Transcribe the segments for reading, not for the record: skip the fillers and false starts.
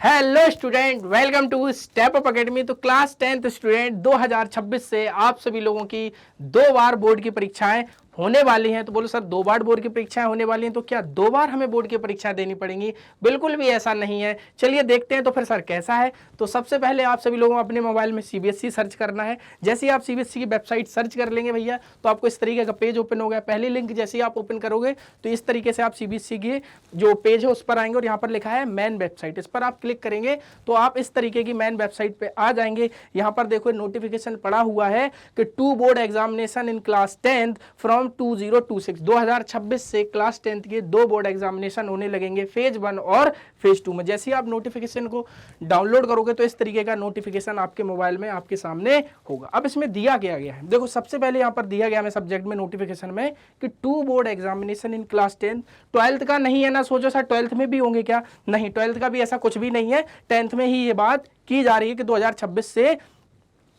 Hello student, welcome to step up academy. तो class 10th student 2026 से आप सभी लोगों की 2 बार बोर्ड की परीक्षाएं होने वाली हैं। तो बोलो सर 2 बार बोर्ड की परीक्षाएं होने वाली हैं तो क्या 2 बार हमें बोर्ड की परीक्षाएं देनी पड़ेंगी? बिल्कुल भी ऐसा नहीं है। चलिए देखते हैं तो फिर सर कैसा है। तो सबसे पहले आप सभी लोगों को अपने मोबाइल में सीबीएसई सर्च करना है। जैसे ही आप सीबीएसई की वेबसाइट सर्च कर लेंगे भैया तो आपको इस तरीके का पेज ओपन हो गया। पहली लिंक जैसे ही आप ओपन करोगे तो इस तरीके से आप सीबीएसई की जो पेज है उस पर आएंगे और यहाँ पर लिखा है मेन वेबसाइट, इस पर आप क्लिक करेंगे तो आप इस तरीके की मेन वेबसाइट पे आ जाएंगे। यहाँ पर देखो नोटिफिकेशन पड़ा हुआ है कि 2 board examination in class 10th from 2026 से क्लास 10th के 2 बोर्ड एग्जामिनेशन होने लगेंगे, फेज 1 और फेज 2 में। जैसे ही आप नोटिफिकेशन को डाउनलोड करोगे तो इस तरीके का नोटिफिकेशन आपके मोबाइल में आपके सामने होगा। अब इसमें दिया गया है, देखो सबसे पहले यहाँ पर दिया गया है सब्जेक्ट में नोटिफिकेशन में कि 2 board examination in class 10th। 12th का नहीं है ना, सोचो सर 12th में भी होंगे क्या? नहीं, 12th का भी ऐसा कुछ भी नहीं है। 10th में ही ये बात की जा रही है कि 2026 से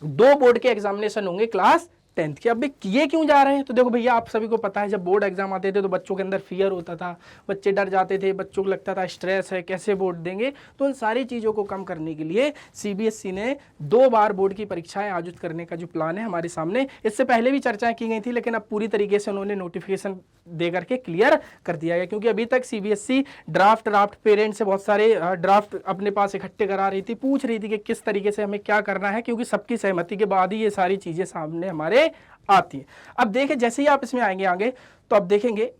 2 बोर्ड के एग्जामिनेशन होंगे क्लास 10th के। अब भी किए क्यों जा रहे हैं? तो देखो भैया आप सभी को पता है जब बोर्ड एग्जाम आते थे तो बच्चों के अंदर फियर होता था, बच्चे डर जाते थे, बच्चों को लगता था स्ट्रेस है, कैसे बोर्ड देंगे। तो उन सारी चीज़ों को कम करने के लिए सीबीएसई ने 2 बार बोर्ड की परीक्षाएं आयोजित करने का जो प्लान है हमारे सामने, इससे पहले भी चर्चाएं की गई थी लेकिन अब पूरी तरीके से उन्होंने नोटिफिकेशन दे करके क्लियर कर दिया गया। क्योंकि अभी तक सीबीएसई ड्राफ्ट पेरेंट्स से बहुत सारे ड्राफ्ट अपने पास इकट्ठे करा रही थी, पूछ रही थी कि किस तरीके से हमें क्या करना है, क्योंकि सबकी सहमति के बाद ही ये सारी चीज़ें सामने हमारे आती है। अब देखें जैसे ही आप इसमें आएंगे आगे तो आप देखेंगे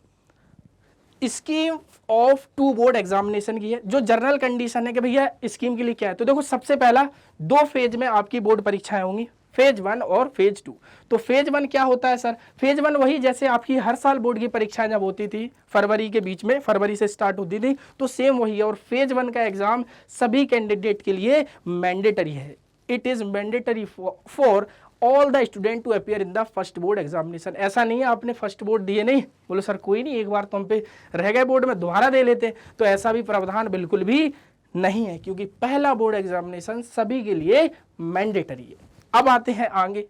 स्कीम ऑफ 2 बोर्ड एग्जामिनेशन की है। जो जनरल कंडीशन है कि भैया स्कीम के लिए क्या है, तो देखो सबसे पहला 2 फेज में आपकी बोर्ड परीक्षाएं होंगी, फेज 1 और फेज 2। तो फेज 1 क्या होता है सर? फेज 1 वही जैसे आपकी हर साल बोर्ड की परीक्षाएं जब होती थी फरवरी के बीच में, फरवरी से स्टार्ट होती थी, तो सेम वही है। और फेज 1 का एग्जाम सभी कैंडिडेट के लिए मैंडेटरी है। It is mandatory for all the student to appear in the first board examination. ऐसा नहीं है आपने फर्स्ट बोर्ड दिए नहीं, बोलो सर कोई नहीं, एक बार तो हम पे रह गए बोर्ड में, दोबारा दे लेते। तो ऐसा भी प्रावधान बिल्कुल भी नहीं है, क्योंकि पहला बोर्ड एग्जामिनेशन सभी के लिए मैंडेटरी है। अब आते हैं आगे।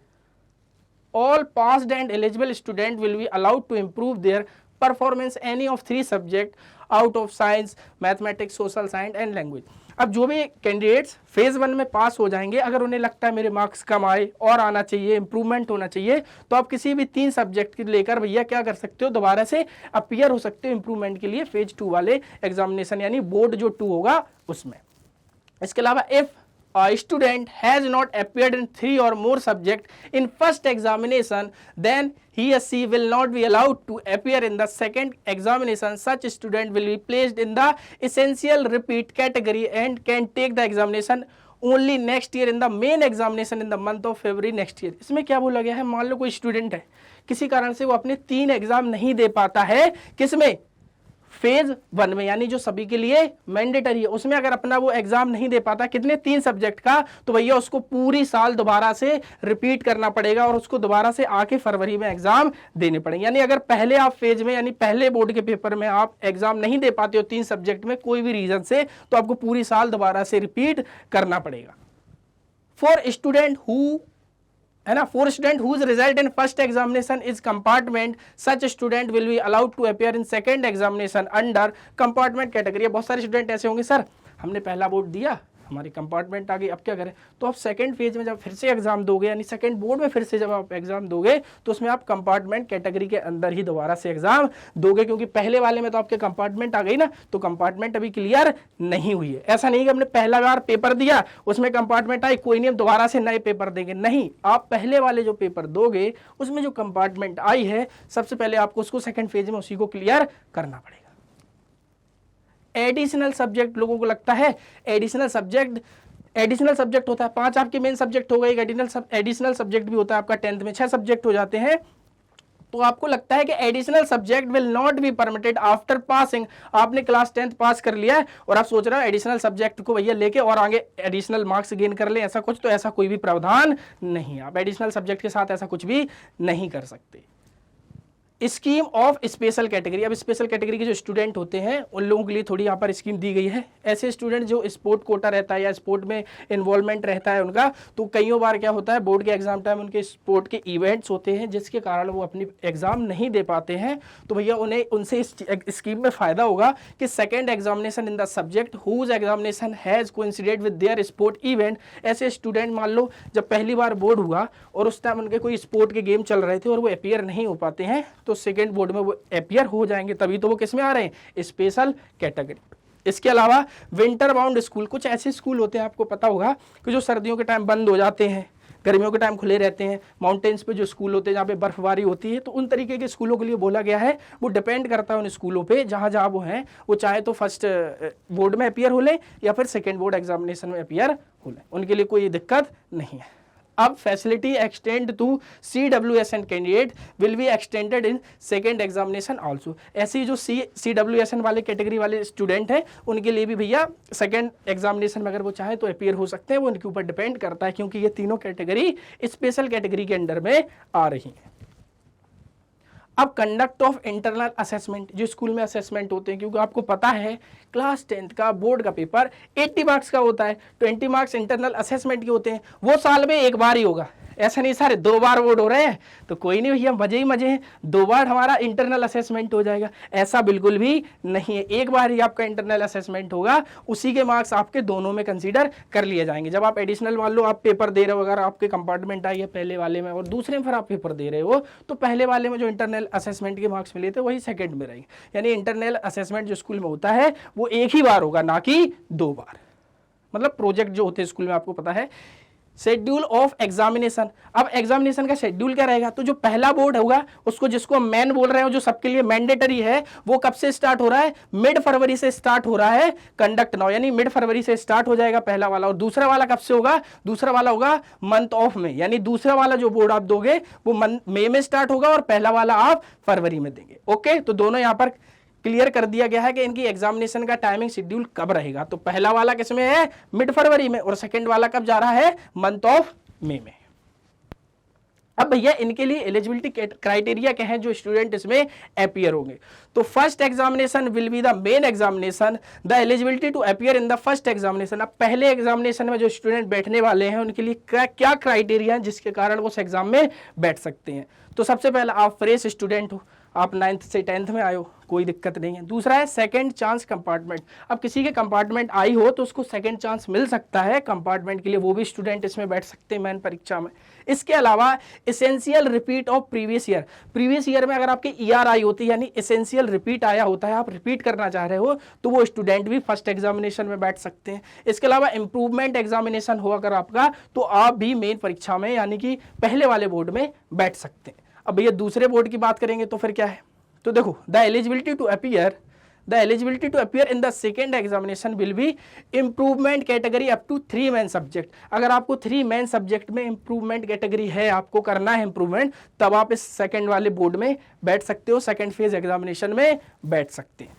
All passed and eligible student will be allowed to improve their performance any of 3 subject out of science, mathematics, social science and language. अब जो भी कैंडिडेट्स फेज 1 में पास हो जाएंगे, अगर उन्हें लगता है मेरे मार्क्स कम आए और आना चाहिए, इंप्रूवमेंट होना चाहिए, तो आप किसी भी 3 सब्जेक्ट को लेकर भैया क्या कर सकते हो, दोबारा से अपीयर हो सकते हो इंप्रूवमेंट के लिए फेज 2 वाले एग्जामिनेशन, यानी बोर्ड जो 2 होगा उसमें। इसके अलावा if a student has not appeared in 3 or more subject in first examination, then he or she will not be allowed to appear in the second examination. Such student will be placed in the essential repeat category and can take the examination only next year in the main examination in the month of February next year. इसमें क्या बोला गया है, मान लो कोई student है, किसी कारण से वो अपने 3 एग्जाम नहीं दे पाता है, किसमें? फेज 1 में, यानी जो सभी के लिए मैंडेटरी है, उसमें अगर अपना वो एग्जाम नहीं दे पाता, कितने 3 सब्जेक्ट का, तो भैया उसको पूरी साल दोबारा से रिपीट करना पड़ेगा और उसको दोबारा से आके फरवरी में एग्जाम देने पड़ेंगे। यानी अगर पहले आप फेज में, यानी पहले बोर्ड के पेपर में आप एग्जाम नहीं दे पाते हो 3 सब्जेक्ट में कोई भी रीजन से, तो आपको पूरी साल दोबारा से रिपीट करना पड़ेगा। फॉर स्टूडेंट हु है ना, for student whose result in first examination is compartment, such student will be allowed to appear in second examination under compartment category. बहुत सारे स्टूडेंट ऐसे होंगे, सर हमने पहला बोर्ड दिया, हमारी कंपार्टमेंट आ गई, अब क्या करें? तो आप सेकंड फेज में जब फिर से एग्जाम दोगे, यानी सेकंड बोर्ड में फिर से जब आप एग्जाम दोगे तो उसमें आप कंपार्टमेंट कैटेगरी के अंदर ही दोबारा से एग्जाम दोगे, क्योंकि पहले वाले में तो आपके कंपार्टमेंट आ गई ना, तो कंपार्टमेंट अभी क्लियर नहीं हुई है। ऐसा नहीं कि हमने पहला बार पेपर दिया उसमें कंपार्टमेंट आई, कोई नहीं हम दोबारा से नए पेपर देंगे, नहीं, आप पहले वाले जो पेपर दोगे उसमें जो कंपार्टमेंट आई है सबसे पहले आपको उसको सेकंड फेज में उसी को क्लियर करना पड़ेगा। एडिशनल सब्जेक्ट, लोगों को लगता है एडिशनल सब्जेक्ट होता है, 5 आपके मेन सब्जेक्ट हो गए, एक एडिशनल सब्जेक्ट भी होता है आपका 10th में, 6 सब्जेक्ट हो जाते हैं। तो आपको लगता है कि additional subject will not be permitted after passing. आपने क्लास 10th पास कर लिया है और आप सोच रहे हो एडिशनल सब्जेक्ट को भैया लेके और आगे एडिशनल मार्क्स गेन कर ले, ऐसा कुछ, तो ऐसा कोई भी प्रावधान नहीं है। आप एडिशनल सब्जेक्ट के साथ ऐसा कुछ भी नहीं कर सकते। Scheme of special category. अब स्पेशल कैटेगरी के जो स्टूडेंट होते हैं उन लोगों के लिए थोड़ी यहाँ पर स्कीम दी गई है। ऐसे स्टूडेंट जो स्पोर्ट कोटा रहता है या स्पोर्ट में इन्वॉल्वमेंट रहता है उनका, तो कईयों बार क्या होता है बोर्ड के एग्जाम टाइम उनके स्पोर्ट के इवेंट्स होते हैं जिसके कारण वो अपनी एग्जाम नहीं दे पाते हैं, तो भैया उन्हें उनसे इस स्कीम में फायदा होगा कि second examination in the subject whose examination has coincided with their sport event. ऐसे स्टूडेंट मान लो जब पहली बार बोर्ड हुआ और उस टाइम उनके कोई स्पोर्ट के गेम चल रहे थे और वो अपीयर नहीं हो पाते हैं, तो सेकेंड बोर्ड में वो अपीयर हो जाएंगे, तभी तो वो किस में आ रहे हैं, स्पेशल कैटेगरी। इसके अलावा विंटर बाउंड स्कूल, कुछ ऐसे स्कूल होते हैं आपको पता होगा कि जो सर्दियों के टाइम बंद हो जाते हैं, गर्मियों के टाइम खुले रहते हैं। माउंटेन्स पे जो स्कूल होते हैं जहाँ पे बर्फबारी होती है, तो उन तरीके के स्कूलों के लिए बोला गया है। वो डिपेंड करता है उन स्कूलों पे जहाँ जहाँ वो हैं, वो चाहे तो फर्स्ट बोर्ड में अपीयर हो लें या फिर सेकेंड बोर्ड एग्जामिनेशन में अपीयर हो लें, उनके लिए कोई दिक्कत नहीं है। अब facility extend to CWSN candidate will be extended in second examination also. ऐसी जो CWSN वाले कैटेगरी वाले स्टूडेंट हैं उनके लिए भी भैया सेकेंड एग्जामिनेशन में अगर वो चाहे तो अपीयर हो सकते हैं। वो उनके ऊपर डिपेंड करता है क्योंकि ये तीनों कैटेगरी स्पेशल कैटेगरी के अंडर में आ रही हैं। अब कंडक्ट ऑफ इंटरनल असेसमेंट, जो स्कूल में असेसमेंट होते हैं, क्योंकि आपको पता है क्लास 10th का बोर्ड का पेपर 80 मार्क्स का होता है, 20 मार्क्स इंटरनल असेसमेंट के होते हैं। वो साल में एक बार ही होगा, ऐसा नहीं सारे 2 बार बोर्ड हो रहे हैं तो कोई नहीं भैया मजे ही मजे हैं, 2 बार हमारा इंटरनल असेसमेंट हो जाएगा, ऐसा बिल्कुल भी नहीं है। एक बार ही आपका इंटरनल असेसमेंट होगा, उसी के मार्क्स आपके दोनों में कंसीडर कर लिए जाएंगे। जब आप एडिशनल मान लो आप पेपर दे रहे हो, अगर आपके कंपार्टमेंट आई है पहले वाले में और दूसरे में फिर आप पेपर दे रहे हो, तो पहले वाले में जो इंटरनल असेसमेंट के मार्क्स मिले थे वही सेकेंड में रहेंगे। यानी इंटरनल असेसमेंट जो स्कूल में होता है वो एक ही बार होगा, ना कि 2 बार। मतलब प्रोजेक्ट जो होते हैं स्कूल में आपको पता है। शेड्यूल ऑफ एग्जामिनेशन, अब एग्जामिनेशन का शेड्यूल क्या रहेगा, तो जो पहला बोर्ड होगा उसको जिसको मेन बोल रहे हो, जो सबके लिए मैंडेटरी है, वो कब से स्टार्ट हो रहा है, मिड फरवरी से स्टार्ट हो रहा है कंडक्ट नाउ, यानी मिड फरवरी से स्टार्ट हो जाएगा पहला वाला। और दूसरा वाला कब से होगा, दूसरा वाला होगा मंथ ऑफ में, यानी दूसरा वाला जो बोर्ड आप दोगे वो मई में स्टार्ट होगा और पहला वाला आप फरवरी में देंगे। ओके, तो दोनों यहां पर क्लियर कर दिया गया है कि इनकी एग्जामिनेशन का टाइमिंग शेड्यूल कब रहेगा। तो पहला वाला किसमें है, मिड फरवरी में, और सेकंड वाला कब जा रहा है, मंथ ऑफ मई में। अब भैया इनके लिए एलिजिबिलिटी क्राइटेरिया क्या है जो स्टूडेंट इसमें अपीयर होंगे। तो first examination will be the main examination, the eligibility to appear in the first examination. अब पहले एग्जामिनेशन में जो स्टूडेंट बैठने वाले हैं उनके लिए क्या क्राइटेरिया है जिसके कारण वो उस एग्जाम में बैठ सकते हैं। तो सबसे पहला आप फ्रेश स्टूडेंट हो, आप 9th से 10th में आए हो, कोई दिक्कत नहीं है। दूसरा है सेकंड चांस कंपार्टमेंट, अब किसी के कंपार्टमेंट आई हो तो उसको सेकंड चांस मिल सकता है कंपार्टमेंट के लिए, वो भी स्टूडेंट इसमें बैठ सकते हैं मेन परीक्षा में। इसके अलावा essential repeat of previous year, previous year में अगर आपकी ER आई होती है यानी एसेंशियल रिपीट आया होता है, आप रिपीट करना चाह रहे हो, तो वो स्टूडेंट भी फर्स्ट एग्जामिनेशन में बैठ सकते हैं। इसके अलावा इंप्रूवमेंट एग्जामिनेशन हो अगर आपका, तो आप भी मेन परीक्षा में यानी कि पहले वाले बोर्ड में बैठ सकते हैं। अब भैया दूसरे बोर्ड की बात करेंगे तो फिर क्या है, तो देखो the eligibility to appear in the second examination will be improvement category up to 3 main subject. अगर आपको 3 मेन सब्जेक्ट में इंप्रूवमेंट कैटेगरी है, आपको करना है इंप्रूवमेंट, तब आप इस सेकेंड वाले बोर्ड में बैठ सकते हो, सेकेंड फेज एग्जामिनेशन में बैठ सकते हैं।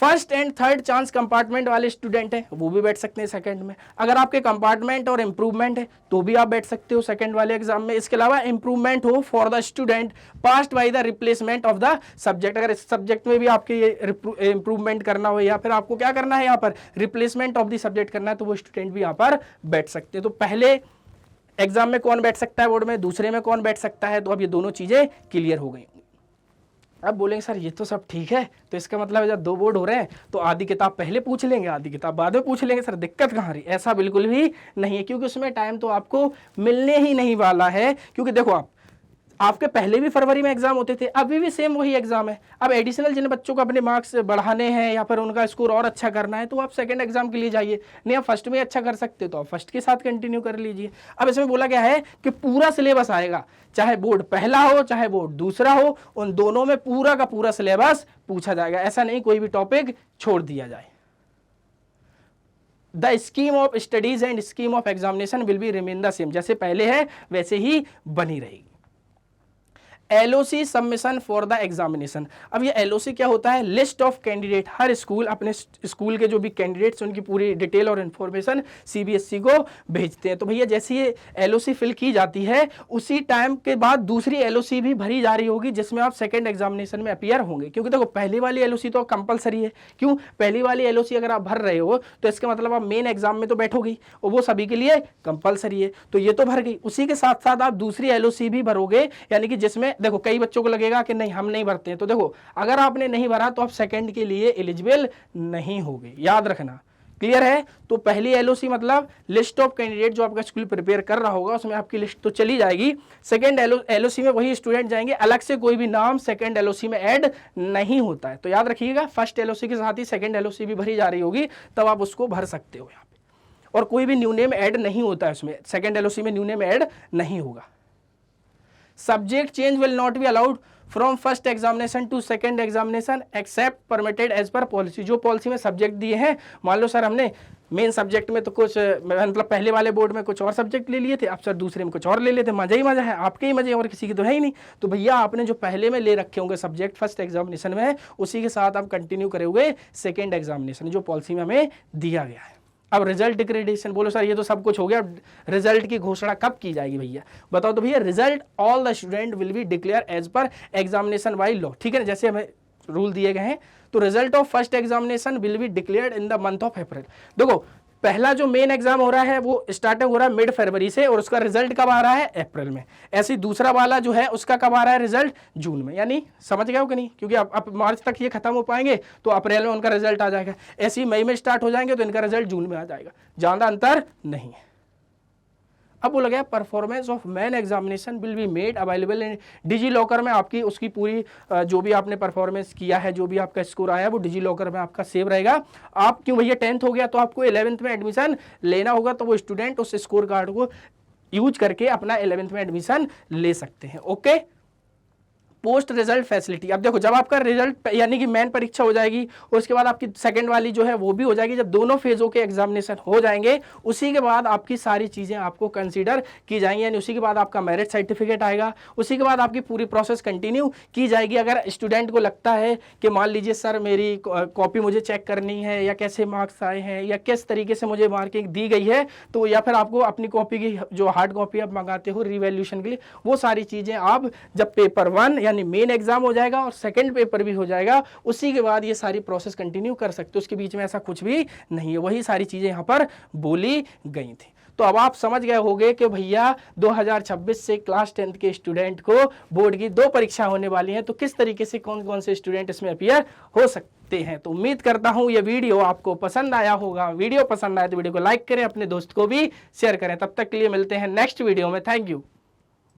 First and third chance compartment वाले स्टूडेंट हैं वो भी बैठ सकते हैं सेकंड में। अगर आपके कंपार्टमेंट और इंप्रूवमेंट है तो भी आप बैठ सकते हो सेकंड वाले एग्जाम में। इसके अलावा इंप्रूवमेंट हो for the student passed by the replacement of the subject, अगर इस सब्जेक्ट में भी आपके ये इंप्रूवमेंट करना हो या फिर आपको क्या करना है यहाँ पर रिप्लेसमेंट ऑफ द सब्जेक्ट करना है, तो वो स्टूडेंट भी यहाँ पर बैठ सकते हैं। तो पहले एग्जाम में कौन बैठ सकता है बोर्ड में, दूसरे में कौन बैठ सकता है, तो अब ये दोनों चीजें क्लियर हो गई। अब बोलेंगे सर ये तो सब ठीक है, तो इसका मतलब जब 2 बोर्ड हो रहे हैं तो आधी किताब पहले पूछ लेंगे आधी किताब बाद में पूछ लेंगे, सर दिक्कत कहाँ रही। ऐसा बिल्कुल भी नहीं है, क्योंकि उसमें टाइम तो आपको मिलने ही नहीं वाला है। क्योंकि देखो आपके पहले भी फरवरी में एग्जाम होते थे, अभी भी सेम वही एग्जाम है। अब एडिशनल जिन बच्चों को अपने मार्क्स बढ़ाने हैं या फिर उनका स्कोर और अच्छा करना है, तो आप सेकंड एग्जाम के लिए जाइए। नहीं आप फर्स्ट में अच्छा कर सकते तो आप फर्स्ट के साथ कंटिन्यू कर लीजिए। अब इसमें बोला गया है कि पूरा सिलेबस आएगा, चाहे बोर्ड पहला हो चाहे बोर्ड दूसरा हो, उन दोनों में पूरा का पूरा सिलेबस पूछा जाएगा। ऐसा नहीं कोई भी टॉपिक छोड़ दिया जाए। The scheme of studies and scheme of examination will be remain the same, जैसे पहले है वैसे ही बनी रहेगी। LOC submission for the examination. अब ये LOC क्या होता है? List of candidate. Her school अपने स्कूल के जो भी कैंडिडेट्स उनकी पूरी डिटेल और इन्फॉर्मेशन CBSE को भेजते हैं। तो भैया जैसे ये LOC फिल की जाती है उसी टाइम के बाद दूसरी LOC भी भरी जा रही होगी जिसमें आप सेकंड एग्जामिनेशन में अपीयर होंगे। क्योंकि देखो पहली वाली LOC तो कंपलसरी है। क्यों? पहली वाली LOC अगर आप भर रहे हो तो इसका मतलब आप मेन एग्जाम में तो बैठोगी और वो सभी के लिए कंपलसरी है। तो ये तो भर गई, उसी के साथ साथ आप दूसरी LOC भी भरोगे, यानी कि जिसमें देखो कई बच्चों को लगेगा कि नहीं हम नहीं भरते हैं। तो देखो अगर आपने नहीं भरा तो आप सेकंड के लिए एलिजिबल नहीं होगे, याद रखना। क्लियर है? तो पहली LOC मतलब लिस्ट ऑफ कैंडिडेट जो आपका स्कूल प्रिपेयर कर रहा होगा उसमें आपकी लिस्ट तो चली जाएगी। सेकंड LOC में वही स्टूडेंट जाएंगे, अलग से कोई भी नाम सेकंड LOC में ऐड नहीं होता है। तो याद रखिएगा फर्स्ट LOC के साथ ही सेकंड LOC भी भरी जा रही होगी, तब आप उसको भर सकते हो यहाँ पे। और कोई भी न्यू नेम ऐड नहीं होता है उसमें, सेकंड LOC में न्यू नेम ऐड नहीं होगा। Subject change will not be allowed from first examination to second examination except permitted as per policy. जो पॉलिसी में सब्जेक्ट दिए हैं, मान लो सर हमने मेन सब्जेक्ट में तो कुछ मतलब पहले वाले बोर्ड में कुछ और सब्जेक्ट ले लिए थे, अब सर दूसरे में कुछ और ले लेते, मजा ही मजा है, आपके ही मजे और किसी की तो है ही नहीं। तो भैया आपने जो पहले में ले रखे होंगे सब्जेक्ट फर्स्ट एग्जामिनेशन में, उसी के साथ आप कंटिन्यू करोगे सेकेंड एग्जामिनेशन जो पॉलिसी में हमें दिया गया है। अब रिजल्ट डिक्रेडेशन, बोलो सर ये तो सब कुछ हो गया, रिजल्ट की घोषणा कब की जाएगी भैया बताओ? तो भैया result all the student will be declare as per examination bylaw. ठीक है ना, जैसे हमें रूल दिए गए हैं। तो result of first examination will be declared in the month of April. देखो पहला जो मेन एग्जाम हो रहा है वो स्टार्टिंग हो रहा है मिड फरवरी से और उसका रिजल्ट कब आ रहा है? अप्रैल में। ऐसे दूसरा वाला जो है उसका कब आ रहा है रिजल्ट? जून में। यानी समझ गए हो कि नहीं? क्योंकि अब मार्च तक ये खत्म हो पाएंगे तो अप्रैल में उनका रिजल्ट आ जाएगा। ऐसे ही मई में स्टार्ट हो जाएंगे तो इनका रिजल्ट जून में आ जाएगा, ज्यादा अंतर नहीं है। अब बोला गया performance of main examination will be made available in DigiLocker में। आपकी उसकी पूरी जो भी आपने परफॉर्मेंस किया है, जो भी आपका स्कोर आया है वो डिजी लॉकर में आपका सेव रहेगा। आप क्यों भैया 10th हो गया तो आपको 11th में एडमिशन लेना होगा, तो वो स्टूडेंट उस स्कोर कार्ड को यूज करके अपना 11th में एडमिशन ले सकते हैं। Okay, post result facility. अब देखो जब आपका रिजल्ट यानी कि मेन परीक्षा हो जाएगी उसके बाद आपकी सेकंड वाली जो है वो भी हो जाएगी, जब दोनों फेजों के एग्जामिनेशन हो जाएंगे उसी के बाद आपकी सारी चीजें आपको कंसीडर की जाएंगी। यानी उसी के बाद आपका मैरिट सर्टिफिकेट आएगा, उसी के बाद आपकी पूरी प्रोसेस कंटिन्यू की जाएगी। अगर स्टूडेंट को लगता है कि मान लीजिए सर मेरी कॉपी मुझे चेक करनी है या कैसे मार्क्स आए हैं या किस तरीके से मुझे मार्किंग दी गई है, तो या फिर आपको अपनी कॉपी की जो हार्ड कॉपी आप मंगाते हो रिवैल्यूएशन के लिए, वो सारी चीजें आप जब पेपर 1 यानी मेन एग्जाम हो जाएगा और सेकंड पेपर भी हो जाएगा उसी के बाद ये सारी प्रोसेस कंटिन्यू कर सकते हो। उसके बीच में ऐसा कुछ भी नहीं है, वही सारी चीजें यहाँ पर बोली गई थी। तो अब आप समझ गए होंगे कि भैया 2026 से क्लास 10th के स्टूडेंट को बोर्ड की 2 परीक्षा होने वाली हैं, तो किस तरीके से कौन कौन से स्टूडेंट इसमें अपीयर हो सकते हैं। तो उम्मीद करता हूं ये वीडियो आपको पसंद आया होगा। वीडियो पसंद आए तो वीडियो को लाइक करें, अपने दोस्त को भी शेयर करें। तब तक के लिए मिलते हैं नेक्स्ट वीडियो में। Thank you.